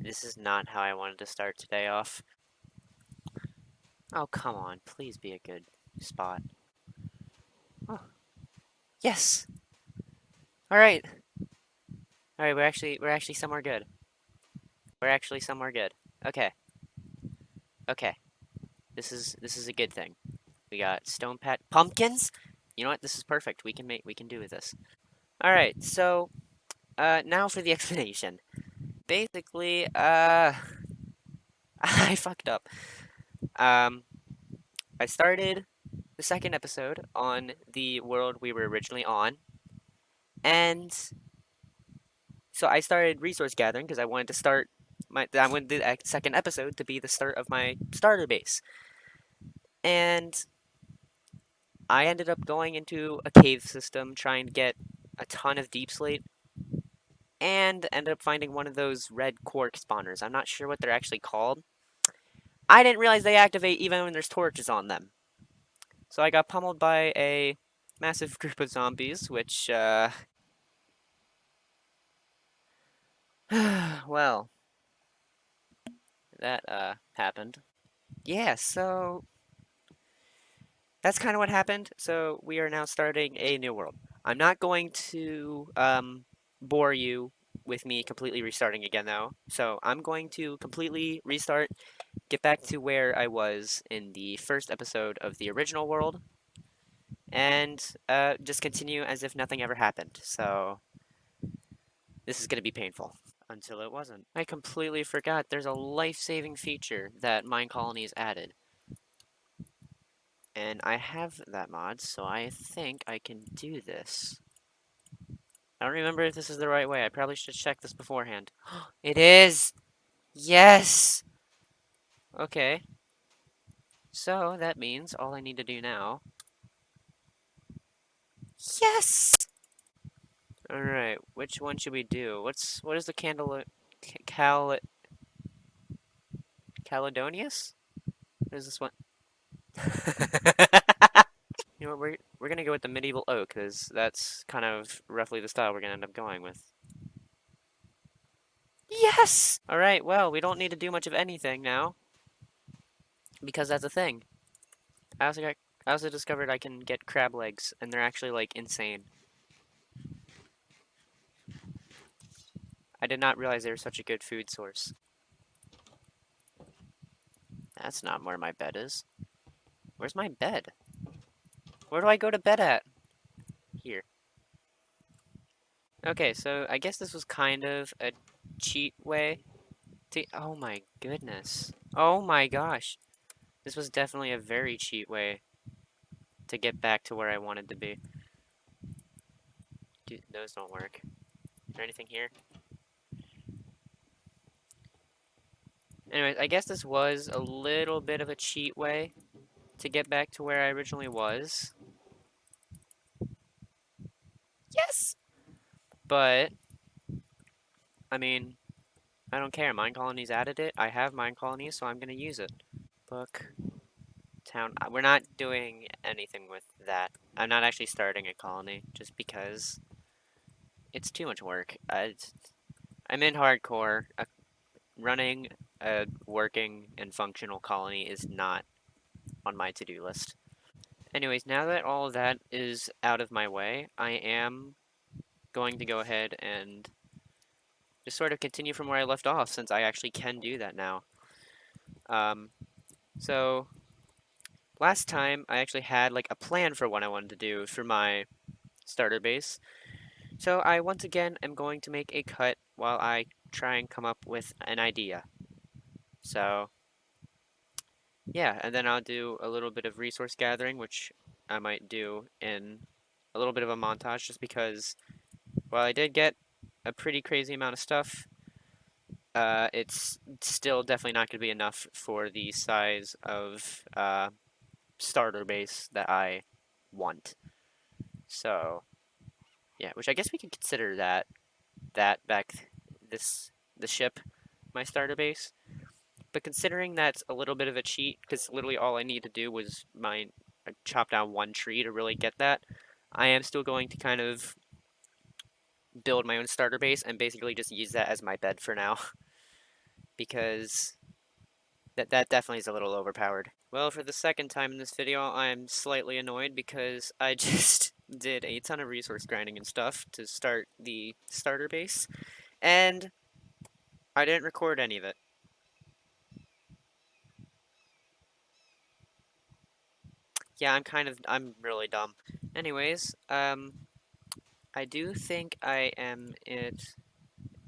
This is not how I wanted to start today off. Oh, come on. Please be a good spot. Oh, yes! Alright. Alright, we're actually somewhere good. We're actually somewhere good. Okay. Okay. This is a good thing. We got stone pat pumpkins. You know what? This is perfect. We can do with this. Alright, so now for the explanation. Basically, I fucked up. Um I started the second episode on the world we were originally on, and so I started resource gathering because I wanted the second episode to be the start of my starter base. And I ended up going into a cave system trying to get a ton of deep slate and ended up finding one of those red quark spawners. I'm not sure what they're actually called. I didn't realize they activate even when there's torches on them. So I got pummeled by a massive group of zombies, which, well, that, happened. Yeah, so that's kind of what happened. So we are now starting a new world. I'm not going to bore you with me completely restarting again, though. So I'm going to completely restart, get back to where I was in the first episode of the original world, and just continue as if nothing ever happened. So this is going to be painful. Until it wasn't. I completely forgot there's a life-saving feature that MineColonies added. And I have that mod, so I think I can do this. I don't remember if this is the right way. I probably should check this beforehand. It is! Yes! Okay. So, that means all I need to do now... Yes! Alright, which one should we do? What is the Caledonius? What is this one? You know what, we're gonna go with the medieval oak, because that's kind of roughly the style we're gonna end up going with. Yes! Alright, well, we don't need to do much of anything now, because that's a thing. I also discovered I can get crab legs, and they're actually, like, insane. I did not realize they were such a good food source. That's not where my bed is. Where's my bed? Where do I go to bed at? Here. Okay, so I guess this was kind of a cheat way to... Oh my goodness. Oh my gosh. This was definitely a very cheat way to get back to where I wanted to be. Dude, those don't work. Is there anything here? Anyways, I guess this was a little bit of a cheat way to get back to where I originally was. Yes! But, I mean, I don't care. MineColonies added it. I have MineColonies, so I'm going to use it. Book, town. We're not doing anything with that. I'm not actually starting a colony, just because it's too much work. I'm in hardcore. Running a working and functional colony is not on my to-do list. Anyways, now that all of that is out of my way, I am going to go ahead and just sort of continue from where I left off, since I actually can do that now. So last time I actually had like a plan for what I wanted to do for my starter base. So I once again am going to make a cut while I try and come up with an idea. So yeah, and then I'll do a little bit of resource gathering, which I might do in a little bit of a montage, just because while I did get a pretty crazy amount of stuff, it's still definitely not going to be enough for the size of starter base that I want. So, yeah, which I guess we could consider that back the ship my starter base. But considering that's a little bit of a cheat, because literally all I need to do was chop down one tree to really get that, I am still going to kind of build my own starter base and basically just use that as my bed for now. because that definitely is a little overpowered. Well, for the second time in this video, I'm slightly annoyed because I just did a ton of resource grinding and stuff to start the starter base, and I didn't record any of it. Yeah, I'm really dumb. Anyways, I do think I am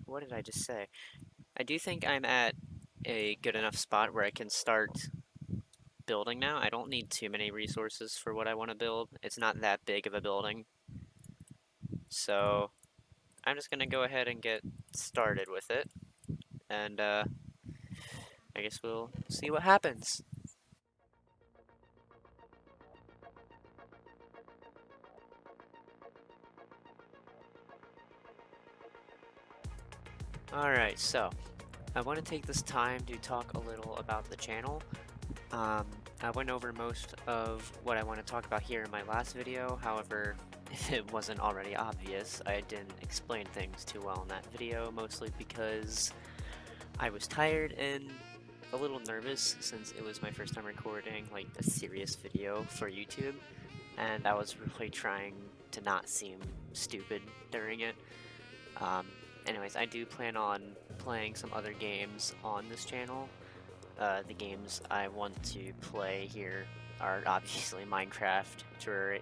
what did I just say? I do think I'm at a good enough spot where I can start building now. I don't need too many resources for what I want to build. It's not that big of a building. So I'm just gonna go ahead and get started with it. And I guess we'll see what happens. Alright, so I want to take this time to talk a little about the channel. I went over most of what I want to talk about here in my last video. However, if it wasn't already obvious, I didn't explain things too well in that video, mostly because I was tired and a little nervous since it was my first time recording like a serious video for YouTube, and I was really trying to not seem stupid during it. Anyways, I do plan on playing some other games on this channel. The games I want to play here are obviously Minecraft, Terraria,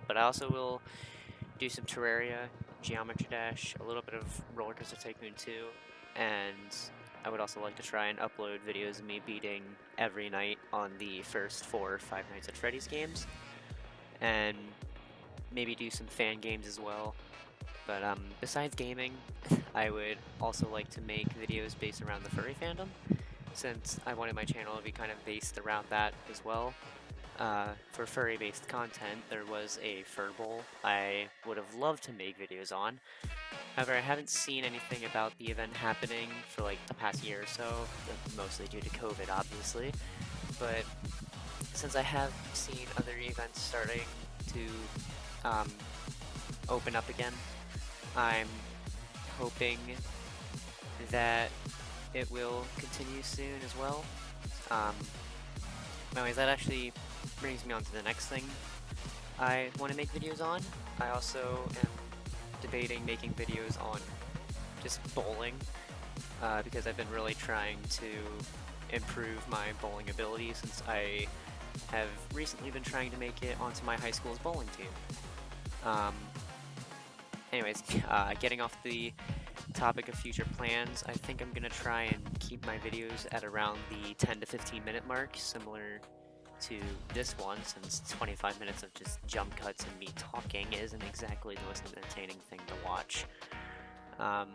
but I also will do some Terraria, Geometry Dash, a little bit of Roller Coaster Tycoon 2, and I would also like to try and upload videos of me beating every night on the first 4 or 5 Nights at Freddy's games, and maybe do some fan games as well. But besides gaming, I would also like to make videos based around the furry fandom, since I wanted my channel to be kind of based around that as well. For furry-based content, there was a fur bowl I would have loved to make videos on. However, I haven't seen anything about the event happening for like the past year or so, mostly due to COVID, obviously. But since I have seen other events starting to open up again, I'm hoping that it will continue soon as well. Anyways, that actually brings me on to the next thing I want to make videos on. I also am debating making videos on just bowling, because I've been really trying to improve my bowling ability since I have recently been trying to make it onto my high school's bowling team. Anyways, getting off the topic of future plans, I think I'm gonna try and keep my videos at around the 10 to 15 minute mark, similar to this one, since 25 minutes of just jump cuts and me talking isn't exactly the most entertaining thing to watch. I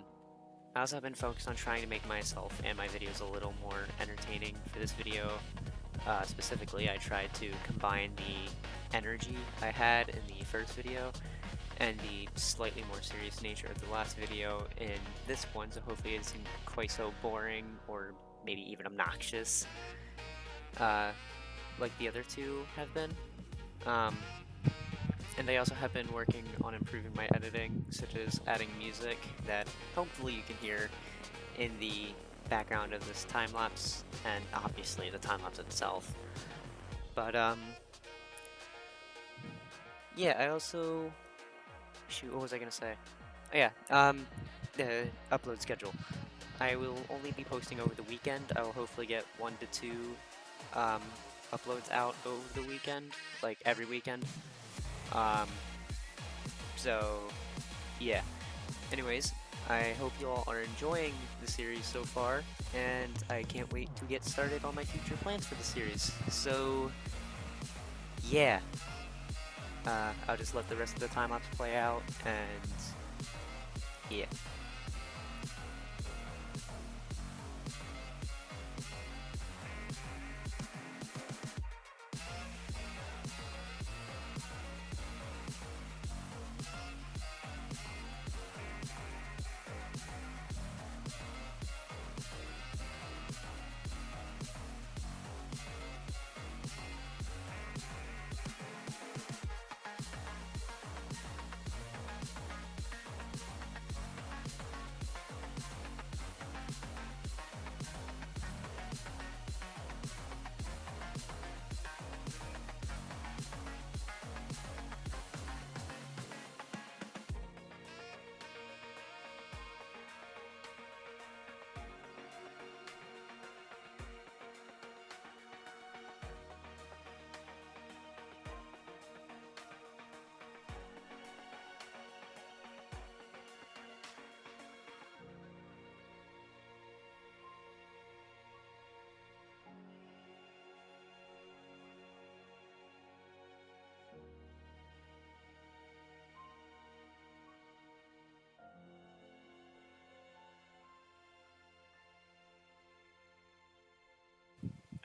also have been focused on trying to make myself and my videos a little more entertaining for this video. Specifically, I tried to combine the energy I had in the first video and the slightly more serious nature of the last video in this one, so hopefully it isn't quite so boring or maybe even obnoxious like the other two have been. And I also have been working on improving my editing, such as adding music that hopefully you can hear in the background of this time-lapse, and obviously the time-lapse itself. But yeah, I also... Shoot, what was I gonna say? Oh yeah, the upload schedule. I will only be posting over the weekend. I will hopefully get 1 to 2 uploads out over the weekend, like every weekend. So yeah. Anyways, I hope you all are enjoying the series so far, and I can't wait to get started on my future plans for the series. So yeah. I'll just let the rest of the time-lapse play out, and yeah.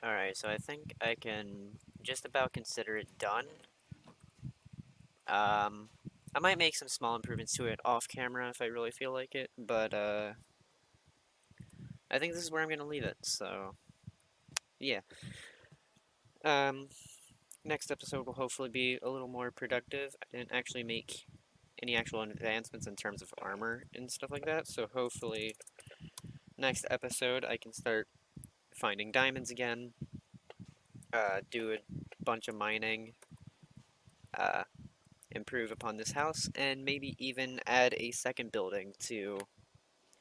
Alright, so I think I can just about consider it done. I might make some small improvements to it off camera if I really feel like it, but I think this is where I'm gonna leave it, so yeah. Um, Next episode will hopefully be a little more productive. I didn't actually make any actual advancements in terms of armor and stuff like that, so hopefully next episode I can start finding diamonds again, do a bunch of mining, uh, improve upon this house, and maybe even add a second building to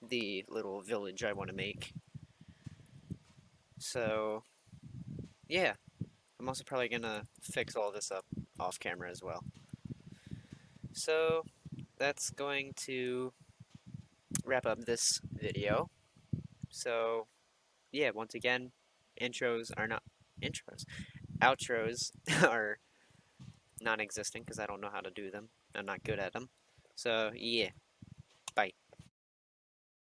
the little village I want to make. So, yeah, I'm also probably gonna fix all this up off camera as well. So, that's going to wrap up this video. So, yeah, once again, intros are not intros. Outros are non-existent because I don't know how to do them. I'm not good at them. So, yeah.